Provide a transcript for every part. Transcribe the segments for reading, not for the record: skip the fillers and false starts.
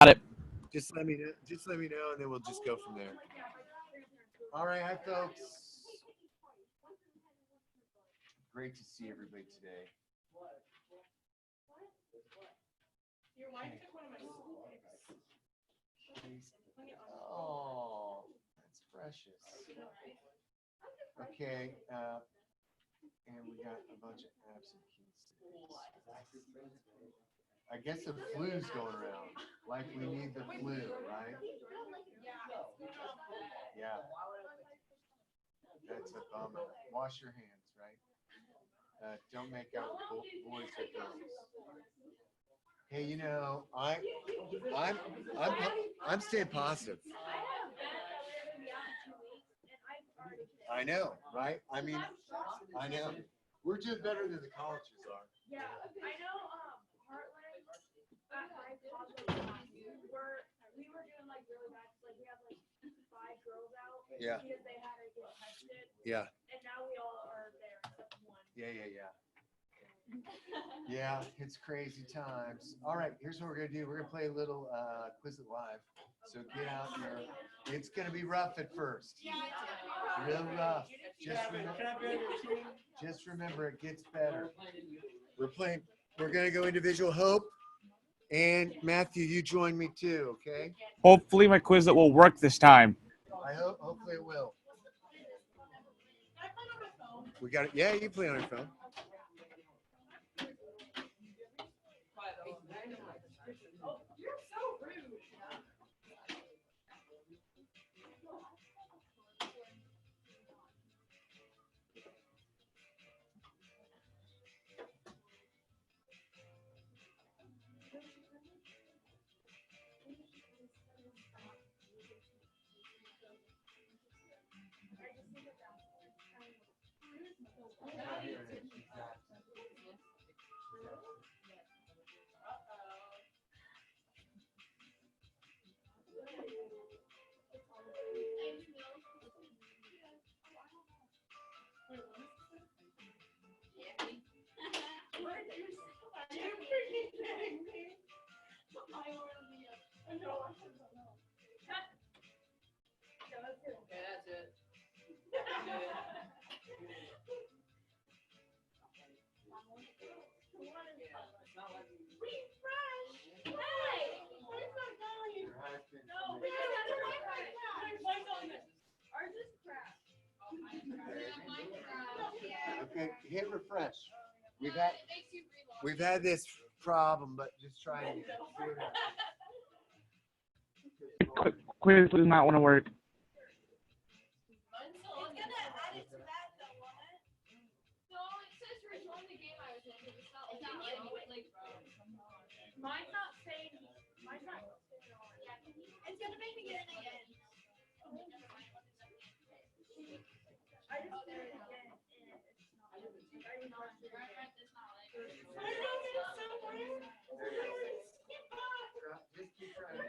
Got it. Just let me know. Just let me know, and then we'll just go from there. All right, hi folks. Great to see everybody today. Your wife took one of my school pics. Oh, that's precious. Okay, and we got a bunch of absentees. I guess the flu's going around. Like we need the flu, right? Yeah. That's a bummer. Wash your hands, right? Don't make out with boys or girls. Hey, you know, I'm, I'm, I'm staying positive. I know, right? I mean, I know. We're doing better than the colleges are. Yeah, I know. Heartland. We were doing like really bad. Like we had like 5 girls out. Yeah. Because they had to get tested. Yeah. And now we all are there except one. Yeah. Yeah, it's crazy times. All right, here's what we're gonna do. We're gonna play a little Quiz It Live. So get out there. It's gonna be rough at first. Real rough. Just remember, it gets better. We're gonna go individual hope. And Matthew, you join me too, okay? Hopefully my Quizlet will work this time. Hopefully it will. We got it. Yeah, you play on your phone. You're so rude. Okay, hit refresh. We've had this problem, but just try to figure it out. Quiz does not want to work. Mine's not saying. Mine's not saying on. It's gonna make me get it again. I just did it again, and it's not. I didn't watch it again. I know it's somewhere. Just keep trying.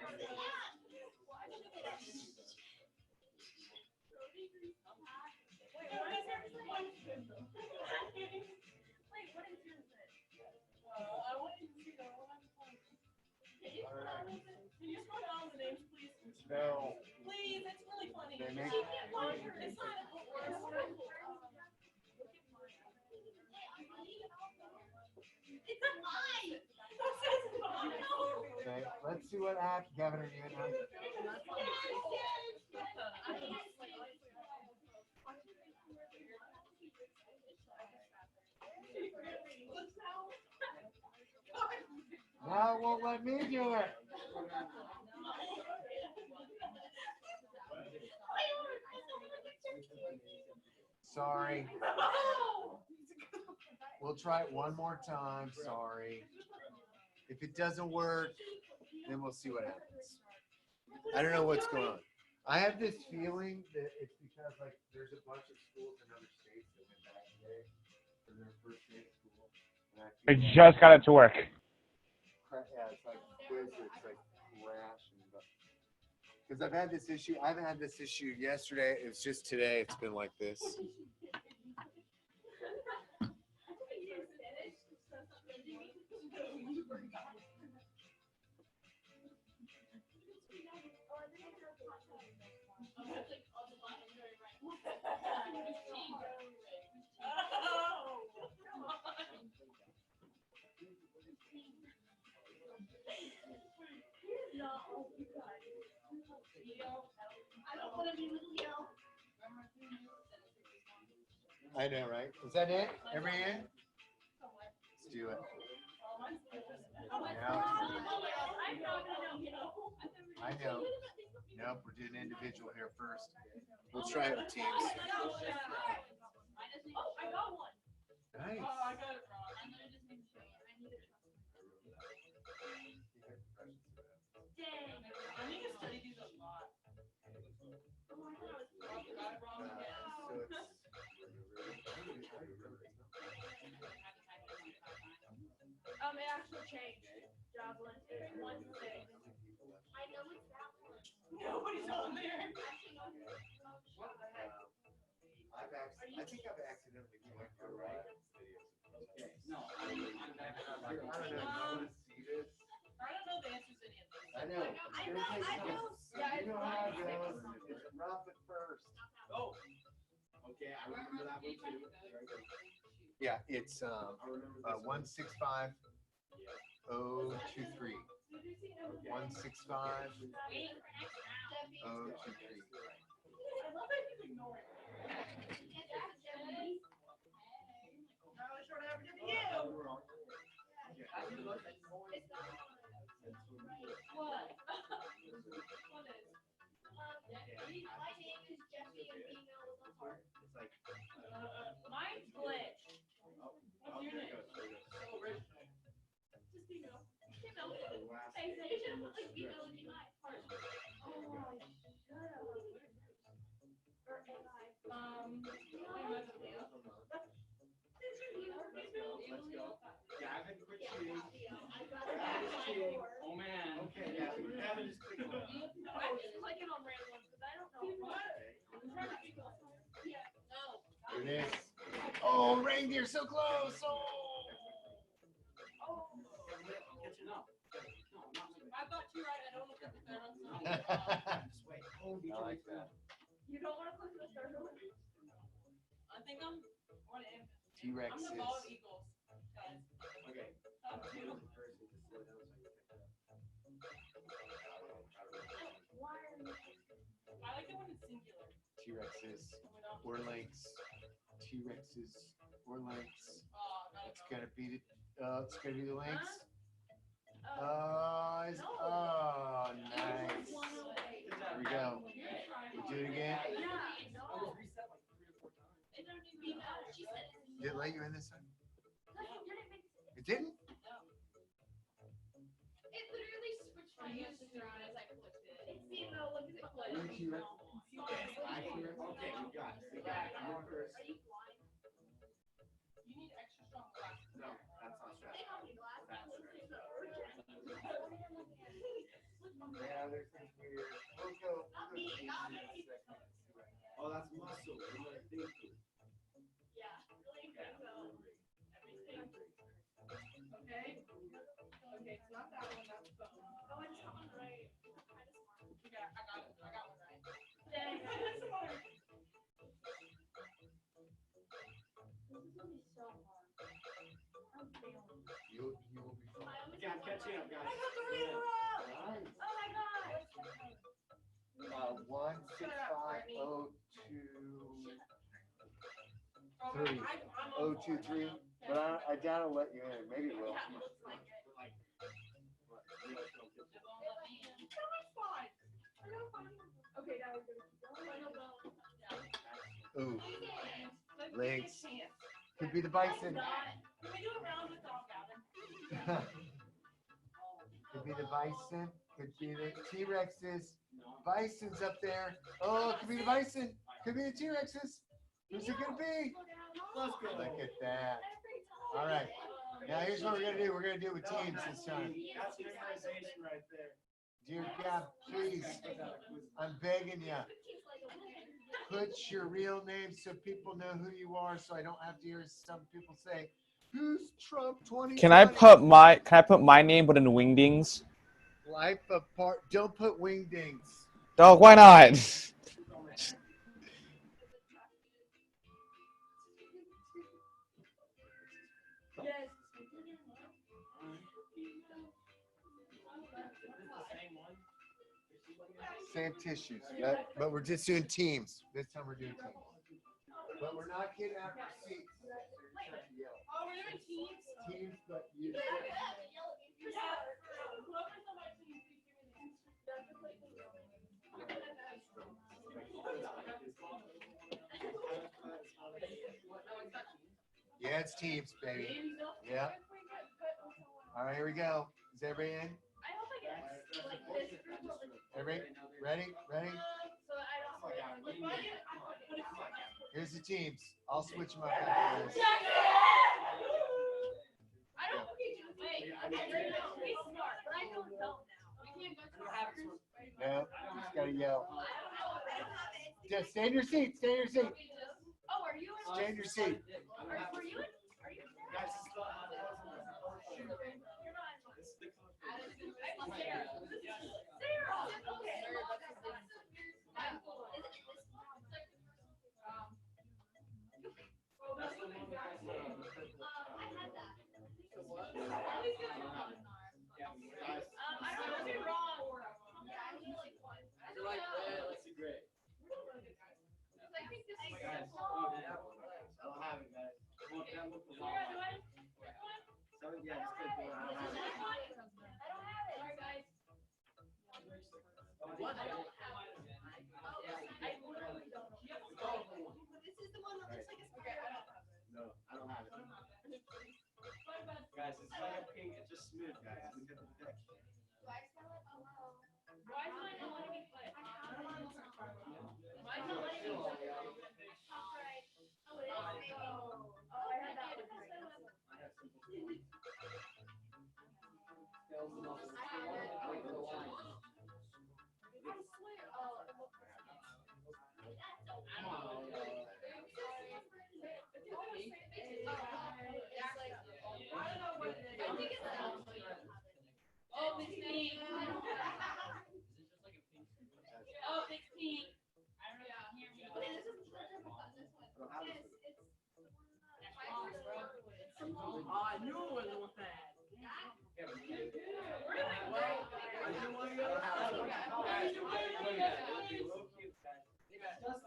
Wait, what is yours then? I want you to see the one I'm playing. Can you scroll down the names, please? No. Please, it's really funny. They make- It's not a book. It's a lie. That says no. Okay, let's see what happened. Kevin, are you in now? Now it won't let me do it. Sorry. We'll try it one more time. Sorry. If it doesn't work, then we'll see what happens. I don't know what's going on. I have this feeling that it's because like there's a bunch of schools in other states that went back today for their first day of school. And I feel like just got it to work. yeah, it's like quiz, it's like crash. Because I've had this issue. I haven't had this issue yesterday. It's just today. It's been like this. I don't want to be with Leo. I know, right? Is that it? Every in? Let's do it. Now, I know. Nope, we're doing individual here first. We'll try it with teams. Oh, I got one. Nice. Oh, I got it wrong. Dang. I need to study these a lot. Oh my God. I got it wrong again. It actually changed. Javelin is 1-6. I know it's that one. Nobody's on there. I think I've accidentally clicked the right video. No, I don't know. You want to see this? I don't know the answers to any of these. I know. You know how it goes. It's rough at first. Oh. Okay, I remember that one too. Yeah, it's 165 023. 165 023. I love that you ignore it. Not really sure what happened to you. What? What is? My name is Jesse and female with a heart. It's like, Mine's glitch. What's your name? Just female. Female. Hey, so you should put like female in my heart. Oh, I should have. Or AI. Gavin, quit cheating. I got Gavin is cheating. it. Oh man. Okay, Gavin. Gavin is clicking on it. I'm just clicking on random ones because I don't know what. I'm trying to figure out. Yeah. No. It is. Oh, reindeer, so close. Oh. Catching up. No, not me. I got two right. I don't look at the third one. So. Just wait. I like that. You don't want to click the third one? I think I'm what am T-Rex I'm the is. bald eagles. Guys. Okay. Two. I like it when it's singular. T-Rexes And we don't. or lynx. T-Rexes or lynx. Oh, no, It's gonna be the lynx. Oh. Oh, nice. There we go. You're trying. Do it again. Yeah. I No. was reset like 3 or 4 times. It doesn't even know. She said it. Did it let you in this time? No. It didn't? It literally switched my answers around as I clicked it. It's female. Look at it. Are you T-Rex? I T-Rex? Okay, we got it. We got it. I'm on first. Are you blind? You need extra strong glasses. No, that's not stress. They call me glasses. Yeah, there's some weird. We'll go. Not me, not me. Oh, that's muscle. What do I think? Yeah, really good though. Everything. Okay. Okay, it's not that one, that's phone. Oh, it's not right. I got it. I got one right. Dang, that's smart. This is gonna be so hard. I'm failing. You will be fine. Yeah, I'm catching up, guys. I got 3 in a row. Oh my god. 16502. Oh, Three. I'm on 023. But I doubt it'll let you in. Maybe it will. Yeah, it looks like it. Like, No, it's fine. I know fine. Okay, now we're gonna keep going. Ooh, Let's Legs. give it a chance. could be the bison. Can we do a round with Dog Gavin? Could be the bison. Could be the T-Rexes. Bison's up there. Oh, could be the bison. Could be the T-Rexes. Who's it gonna be? let's go. Look at that. All right. Now here's what we're gonna do. We're gonna do it with teams this time. That's memorization right there. Dear God, please, I'm begging you, put your real name so people know who you are. So I don't have to hear some people say, "Who's Trump 2020?" Can I put my name but in wingdings? Life apart? Don't put wingdings. Dog, why not? Same tissues, but we're just doing teams. This time we're doing teams. But we're not getting after seats. Oh, we're doing teams? Teams, but you. Yeah. Whoever's on my team, please give me the Yeah, it's teams, baby. Yeah. All right, here we go. Is everybody in? I hope I get like this group of Everybody ready? Ready? so I don't like if I get Here's the teams. I'll switch them up after this. I don't wait, we smart, but I don't know now. We can't go to No, just gotta yell. Just stay in your seat. Stay in your seat. Oh, are you in? Stay in your seat. Were you in? Are you? Guys, You're not in. Sarah. Sarah. Okay. I don't want to be wrong. you're like, yeah, let's see great. I think this is. Guys, I don't have it, guys. Well, can I look for Sarah, do one? I? Seven, yeah, it's good, but I don't have it. I don't have it. Sorry, guys. What? I literally don't know. This is the one that looks like a okay, I don't have it. No, I don't have it. Bye, bud. Guys, it's like a pink, it's just smooth, guys. Look at the deck. Do I smell it? Oh, no. Why is mine not letting me play? Mine's not letting me play. Alright. Oh, it is? Oh, I heard that was great. I have simple ones. Scales and muscles. I have it. Like the line. I swear. Oh, it looks Come on. I don't know what it is. I think it's oh, it's pink. Oh, it's pink. I don't know. Wait, this is this one. I don't have it. Oh, I knew it was one thing. Yeah, but you- really? I didn't want to go. Guys, look at that. That'd be real cute, guys. It's just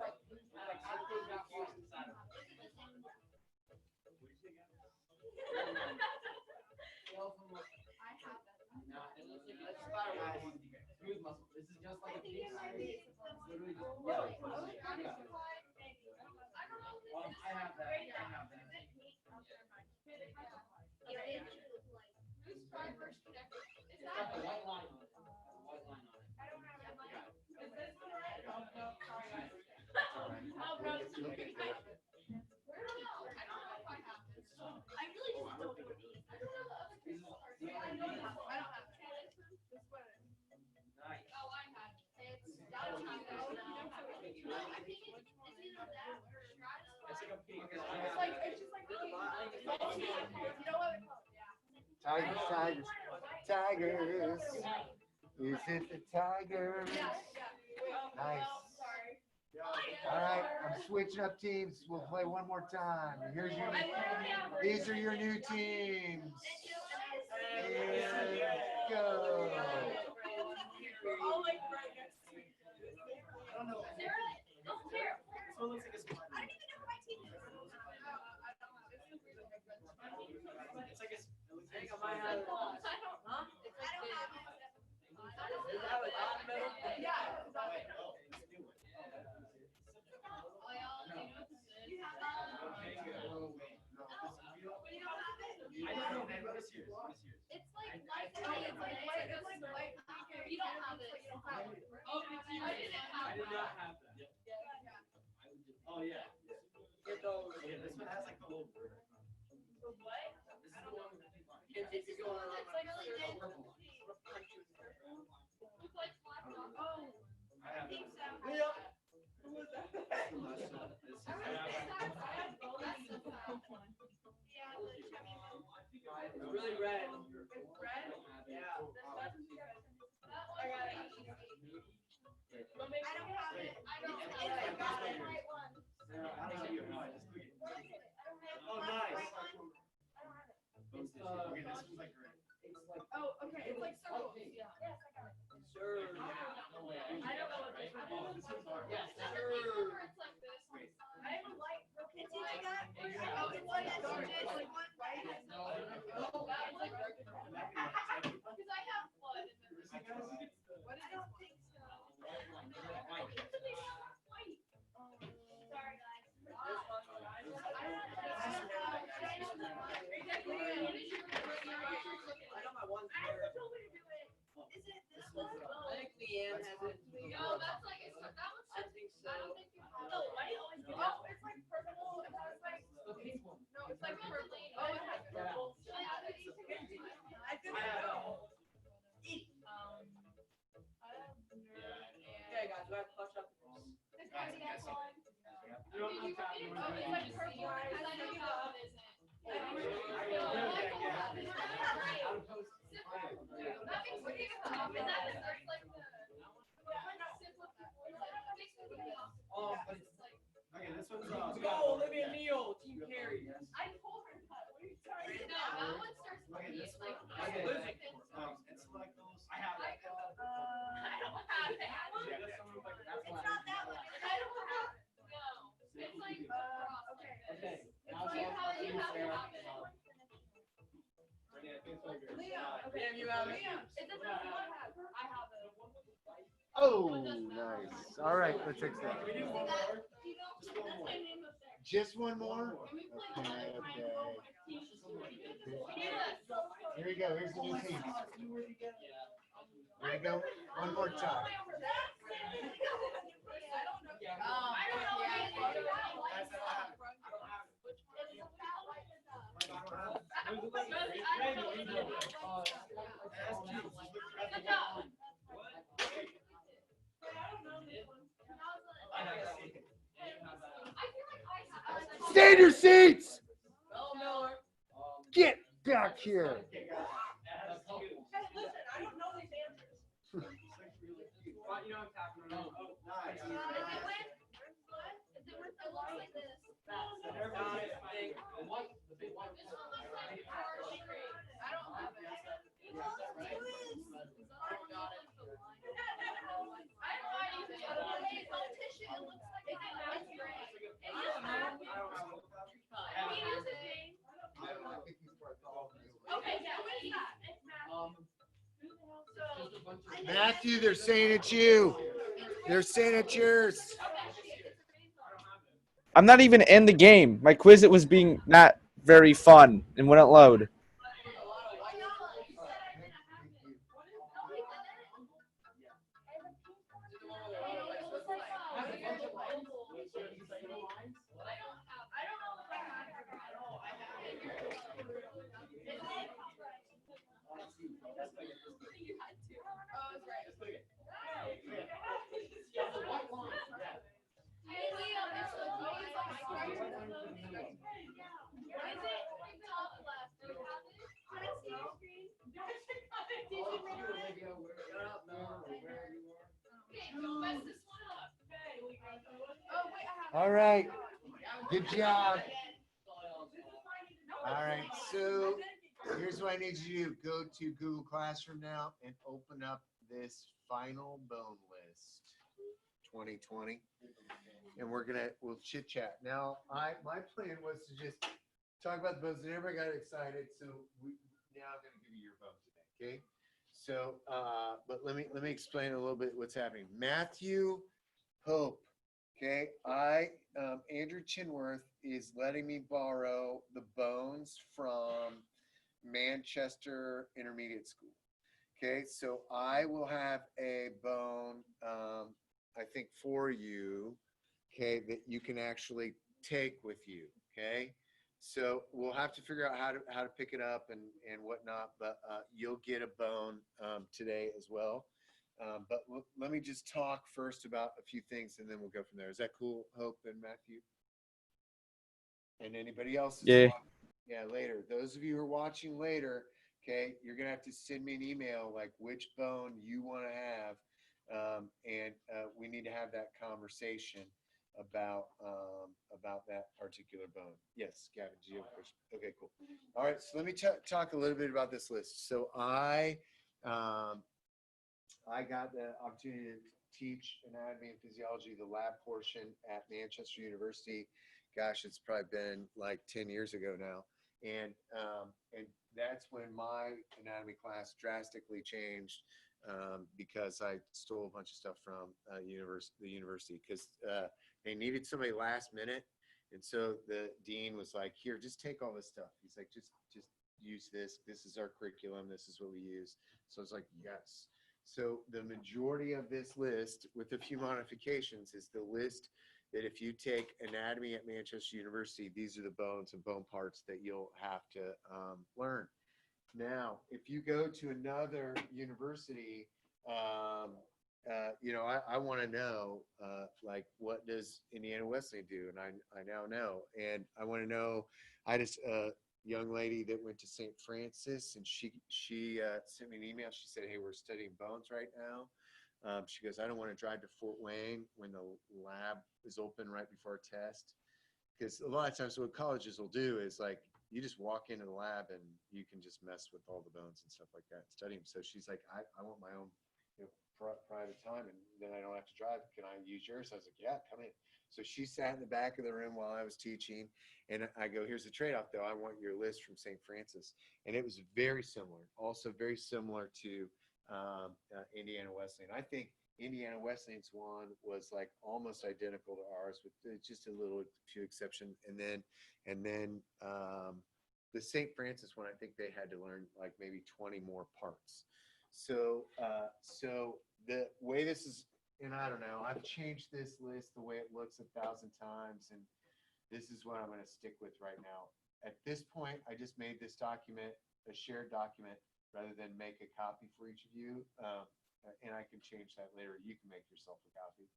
like something got cute inside of it. Scales and muscles. No, it looks like it's spider guys. Smooth muscle. This is just like a pink spider. It's literally just yellow. Yeah. Well, I have that. I have that. Who's trying first connector? Is It's got that? the white line on it. The white line on it. I don't have it. Yeah. Is this one right? Oh, no, sorry, guys. All right. Oh, bro, it's too big. I don't know. I don't know if I have this. I really just don't know these. I don't know the other These people. are- I don't have it. This one. Nice. Oh, I had it. It's, I don't have it. Oh, no. I think it's either that or It's like a pink. it's like, it's just like, you know what it's called? Yeah. Tigers, tigers, tigers. Is it the tigers? Yeah, yeah. Nice. Well, sorry. All right, I'm switching up teams. We'll play one more time. Here's your. I literally have. These are your new teams. Here we go. We're all like right next to each other. I don't know. Sarah, oh, Sarah. This one looks like a spider. I don't even know who my team is. I don't have it. It's like a. It looks I think like I might have it. I don't. Huh? I don't have it. Does it have a dot in the middle? Yeah. it's not Wait, there. oh, let's do it. Well, do you know what this is? You have Okay, good. Oh, wait. No, this is real. You don't have it? I don't know, man. This year's. This year's. It's like light. It's like light. It's like light. You don't have it. You don't have it. Oh, I didn't have I did it. not have that. Oh, yeah. Get those. Yeah, this one has like the little bird. The what? This is the one with the pink line. If you're going around It's like like really this, big. purple line. Looks like black dog. Oh, I have I think that. so. Leo. Who was that? This is- Yeah, the chubby one. It's really red. It's red? Yeah. I got it. But maybe I don't have it. I don't have it. I got it. Right one. Sarah, I don't know your mind. Just look at What is it? I don't have it. Oh, nice. Right one? I don't have it. both tissues. Okay, this one's like great. It's like Oh, okay. It's like circles. Yeah. Yes, I got it. sure. No way. has it. Yo, that's like, it's, that one's I just, think so. I don't think you have. No, why do you always do that? It's like purple, and then it's like, The pink one. no, it's like purple. Oh, it has purple. I didn't know. Okay, guys, we have to touch up. This cardiac one. You don't Did you have want me to, to- oh, it's like purple, because I know that one isn't. Yeah, yeah. That makes me think of, is that the, that's like the, But it's like. Okay, this one's go, Olivia Neal, Team Carey. I told her that, what are you talking about? No, that one starts with Okay, me, this like. one. Okay, like, it's like those. I have I it. don't have it. It's not that one. I don't have it. No, it's like, okay. Okay. You have it, you have it, you have it. Damn, you have it. It doesn't have one hat. I have it. Oh, nice. All right, let's fix that. See that? You know, that's my name up there. Just one more? Can we play Okay, like okay. Here Here we go. Here's the new team. Here we go. One more time. Stay in your seats. Bell Miller. Get back here. Hey, listen, I don't know these answers. You know I'm tapping on. Oh, nice. The big one. Okay, yeah, what is that? It's Matthew. Just a bunch of. Matthew, they're saying it's you. They're saying it's yours. I'm not even in the game. My quiz it was being not very fun and wouldn't load. All right. Good job. All right. So here's what I need you to do. Go to Google Classroom now and open up this final bone list 2020. And we'll chit chat. Now, my plan was to just talk about the bones and everybody got excited. So now I'm going to give you your bone today. Okay. So, but let me explain a little bit what's happening. Matthew Hope. Okay, Andrew Chinworth is letting me borrow the bones from Manchester Intermediate School. Okay, so I will have a bone, I think, for you, okay, that you can actually take with you. Okay, so we'll have to figure out how to pick it up and whatnot, but you'll get a bone today as well. But let me just talk first about a few things and then we'll go from there. Is that cool, Hope and Matthew? And anybody else? Yeah. Yeah, later. Those of you who are watching later, okay, you're going to have to send me an email like which bone you want to have. And we need to have that conversation about that particular bone. Yes, Gavin, do you have a question? Okay, cool. All right, so let me talk a little bit about this list. So I got the opportunity to teach anatomy and physiology, the lab portion at Manchester University. Gosh, it's probably been like 10 years ago now. And that's when my anatomy class drastically changed because I stole a bunch of stuff from the university because they needed somebody last minute. And so the dean was like, here, just take all this stuff. He's like, just use this. This is our curriculum. This is what we use. So I was like, yes. So the majority of this list, with a few modifications, is the list that if you take anatomy at Manchester University, these are the bones and bone parts that you'll have to learn. Now, if you go to another university, I want to know, like, what does Indiana Wesleyan do? And I now know. And I want to know, I just, young lady that went to St. Francis, and she sent me an email. She said, hey, we're studying bones right now. She goes, I don't want to drive to Fort Wayne when the lab is open right before a test. Because a lot of times what colleges will do is like, you just walk into the lab and you can just mess with all the bones and stuff like that and study them. So she's like, I want my own private time, and then I don't have to drive. Can I use yours? I was like, yeah, come in. So she sat in the back of the room while I was teaching, and I go, here's the trade-off though. I want your list from St. Francis. And it was very similar, also very similar to Indiana Wesleyan. I think Indiana Wesleyan's one was like almost identical to ours with just a little few exception. And then the St. Francis one, I think they had to learn like maybe 20 more parts. So the way this is, and I don't know, I've changed this list the way it looks 1,000 times, and this is what I'm going to stick with right now. At this point, I just made this document a shared document rather than make a copy for each of you. And I can change that later. You can make yourself a copy.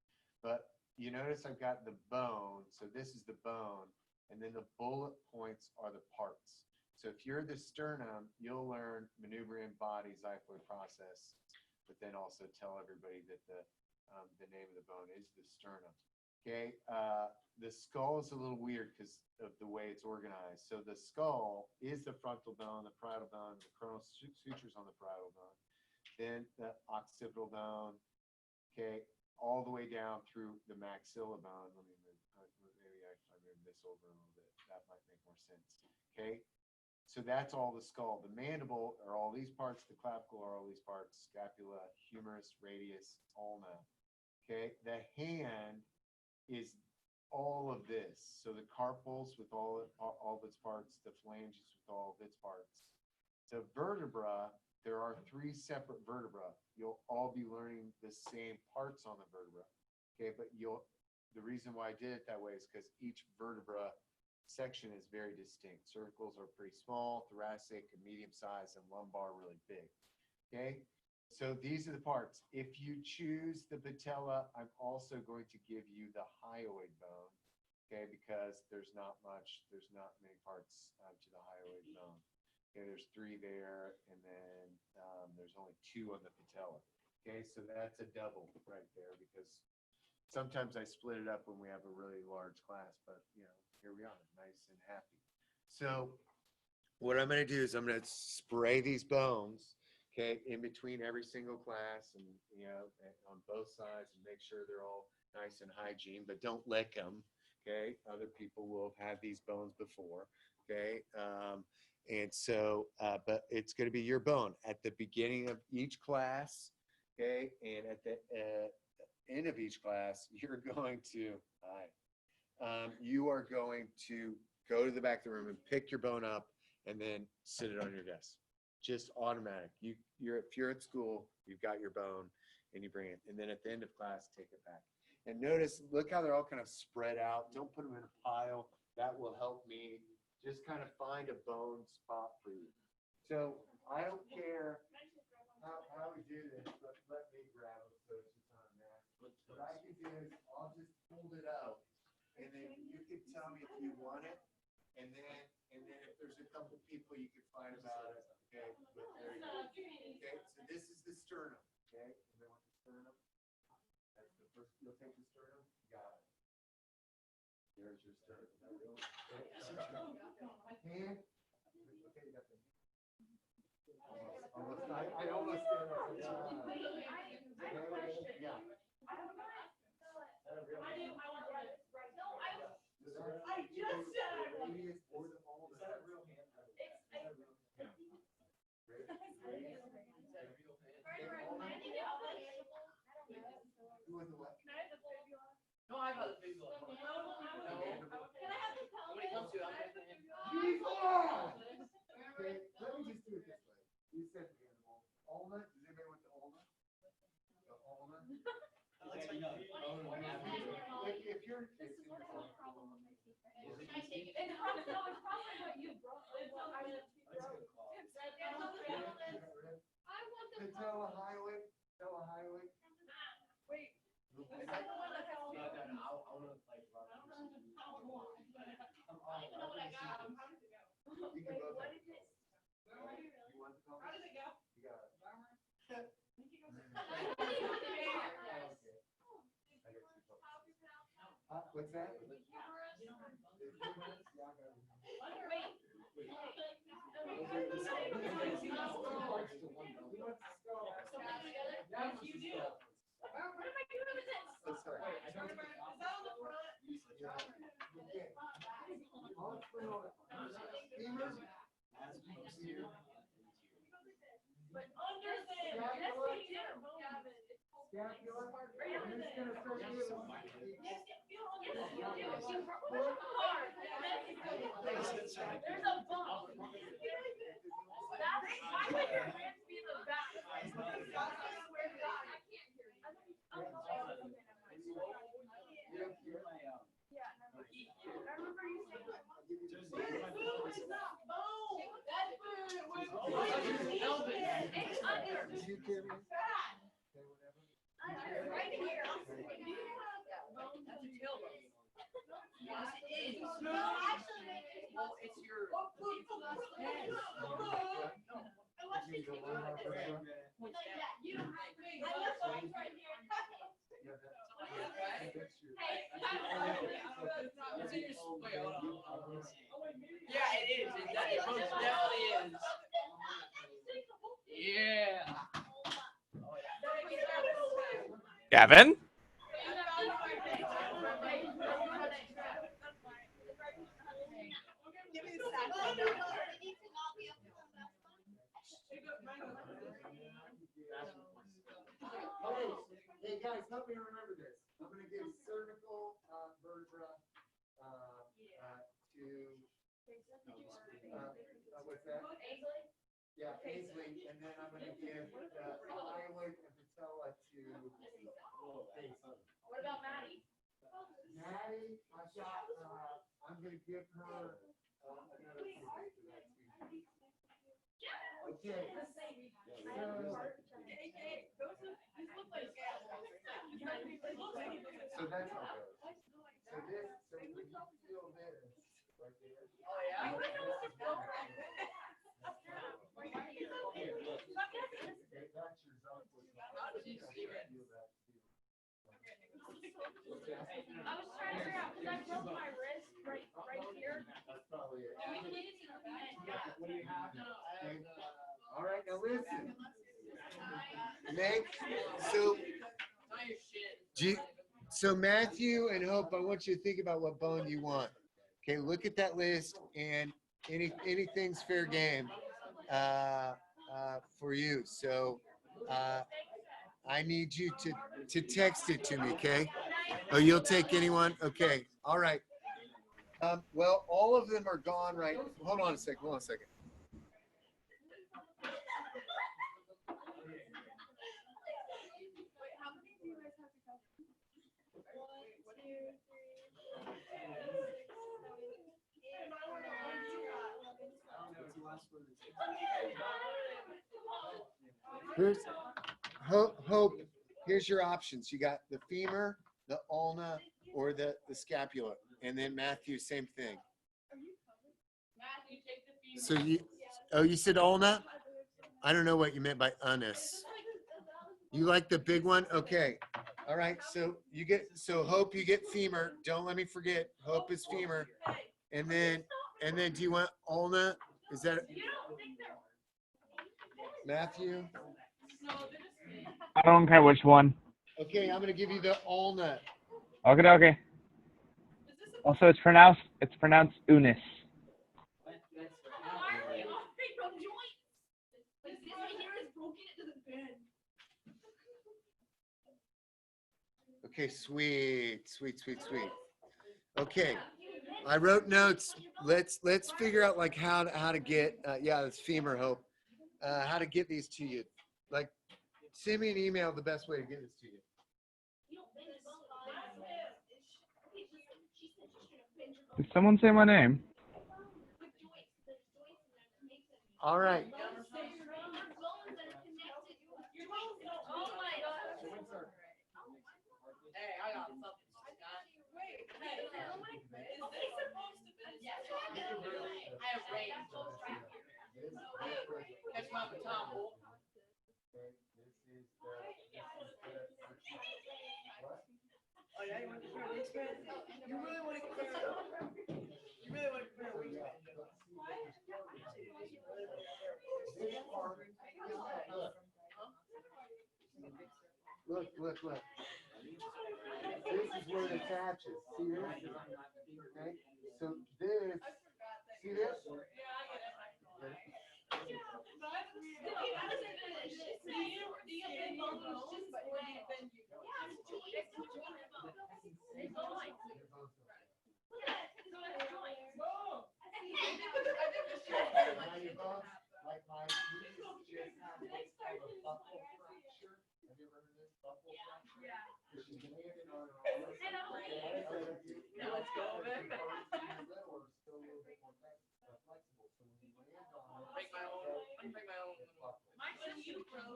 But you notice I've got the bone. So this is the bone. And then the bullet points are the parts. So if you're the sternum, you'll learn manubrium body xiphoid process, but then also tell everybody that the name of the bone is the sternum. Okay. The skull is a little weird because of the way it's organized. So the skull is the frontal bone, the parietal bone, the coronal sutures on the parietal bone, then the occipital bone, okay, all the way down through the maxilla bone. Let me move, maybe I move this over a little bit. That might make more sense. Okay, so that's all the skull. The mandible are all these parts. The clavicle are all these parts. Scapula, humerus, radius, ulna. Okay, the hand is all of this. So the carpals with all of its parts, the phalanges with all of its parts. The vertebra, there are 3 separate vertebrae. You'll all be learning the same parts on the vertebra. Okay, but the reason why I did it that way is because each vertebra section is very distinct. Cervicals are pretty small, thoracic and medium size, and lumbar really big. Okay, so these are the parts. If you choose the patella, I'm also going to give you the hyoid bone. Okay, because there's not many parts to the hyoid bone. Okay, there's 3 there, and then there's only 2 on the patella. Okay, so that's a double right there, because sometimes I split it up when we have a really large class, but here we are, nice and happy. So what I'm going to do is I'm going to spray these bones, okay, in between every single class, and on both sides, and make sure they're all nice and hygiene, but don't lick them. Okay, other people will have had these bones before. Okay. And so, but it's going to be your bone at the beginning of each class, okay? And at the end of each class, you're going to, you are going to go to the back of the room and pick your bone up and then sit it on your desk. Just automatic. If you're at school, you've got your bone and you bring it. And then at the end of class, take it back. And notice, look how they're all kind of spread out. Don't put them in a pile. That will help me just kind of find a bone spot for you. So I don't care how we do this, but let me grab it so it's just on a mat. What I can do is I'll just hold it out, and then you can tell me if you want it, and then if there's a couple people you can fight about it. Okay, but there you go. Okay, so this is the sternum. Okay, and then with the sternum, that's the first. You'll take the sternum. Got it. There's your sternum. Hand. Okay, you got the. Almost. I almost did it. I have a question. Yeah. I don't know. I I want to write it. No, I just said I want Radius or the ulna. Is that a real hand? Who was the what? No, I have a big one. Can I have the pelvis? When it comes to it, I'm just gonna. Okay, let me just do it this way. You said animal. Ulna, does anybody want the ulna? If you're, This is what I have a problem with my teeth. I take it. It's probably about you, bro. I want the Patella highway, Patella highway. Wait. You The second one that has No, no, no, I wanna like run. I don't know how long, but I don't even know what I got. How does it go? can Wait, go what there. is it? You want to come? How does it go? You got it. What's that? Oh, sorry. Okay. I'll explain all that. Femur, But understand, yes, we do. scapula, I'm just gonna start feeling. Yes, you do. You work hard. There's a bump. That's why would your hands be in the back? I swear to God, I can't hear you. Yeah, never mind. I remember you saying that. It's under. Did you give me? Under, right here. Do you have that bone? That's a tailbone. Yes, it is. No, actually, Well, it's your. unless you take it out. Yeah, you don't have to. I have bones right here. Hey, It's in your. Wait, hold on. Yeah, it is. It most definitely is. Yeah. Gavin? Hey guys, help me remember this. I'm gonna give cervical vertebra to what's that? Yeah, Ainsley, and then I'm gonna give Iowa and Patella to what about Maddie? Maddie. I've got I'm gonna give her another piece for that too. Okay. So that's how it goes. So this, so when you feel this right there. Oh, yeah? That's your zone. How did you see it? I was trying to figure out, because I broke my wrist right here. That's probably it. What do you have? Okay. All right, now listen. Meg, so Not your shit. So Matthew and Hope, I want you to think about what bone you want. Okay, look at that list, and anything's fair game for you. So I need you to text it to me, okay? Oh, you'll take anyone? Okay, all right. Well, all of them are gone right. Hold on a second. Hold on a second. Here's Hope. Here's your options. You got the femur, the ulna, or the scapula, and then Matthew, same thing. Matthew, take the femur. So you said ulna? I don't know what you meant by unus. You like the big one? Okay. All right. So Hope, you get femur. Don't let me forget. Hope is femur. And then do you want ulna? Is that Matthew? I don't care which one. Okay, I'm gonna give you the ulna. Okay, okay. Also, it's pronounced unis. Okay, sweet. Okay, I wrote notes. Let's figure out like how to get it's femur, Hope. How to get these to you? Like, send me an email. The best way to get this to you. Did someone say my name? All right. Hey, I got something. Wait, hey, is this supposed to be? I have range. Catch my baton, bull. Oh yeah, you want to compare wingspan? You really want to compare? You really want to compare wingspan? Look. This is where it attaches. See this? Okay. So this. See this? Now your bones, like my knees just have what's called a buckle fracture. Have you ever heard of this buckle fracture? Because she's landing on her arm. Now let's go over it. Or still a little bit more flexible. So when you land on it, Make my own. I'm gonna make my own. buckle.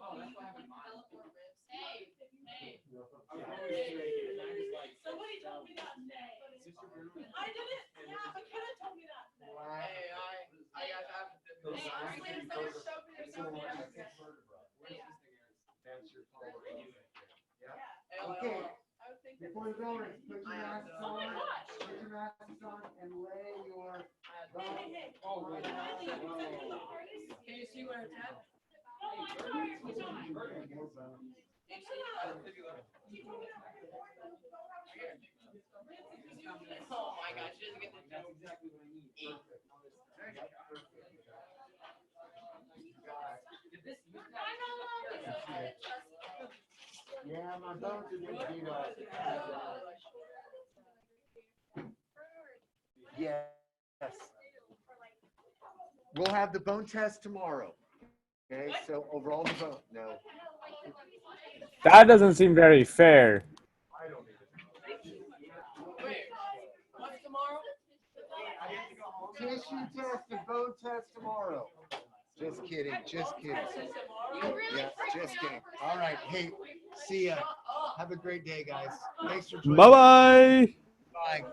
Oh, that's why I have a Hey. Somebody told me that today. I didn't. Yeah, but Kenna told me that today. Hey, I got to have Those Hey, eyes honestly, can if be someone vertebrae. showed me or It's a something, I thoracic would- vertebra. That's your pelvic unit. Yeah. Yeah, Okay. I would think that. Before you go, Rich, put your masks Oh my on. gosh. Put your masks on and lay your Hey, thumb hey, hey. on I the think it's the hardest. Can you see where it's at? Oh, I'm sorry, it's not. More bone. Oh my gosh, she doesn't get the joke. Yeah, my bones are getting beat up. Yes. We'll have the bone test tomorrow. Okay, so overall the bone, no. That doesn't seem very fair. Wait, what's tomorrow? Tissue test and bone test tomorrow. Just kidding, just kidding. Yeah, just kidding. All right, hey, see ya. Have a great day, guys. Thanks for joining. Bye bye. Bye.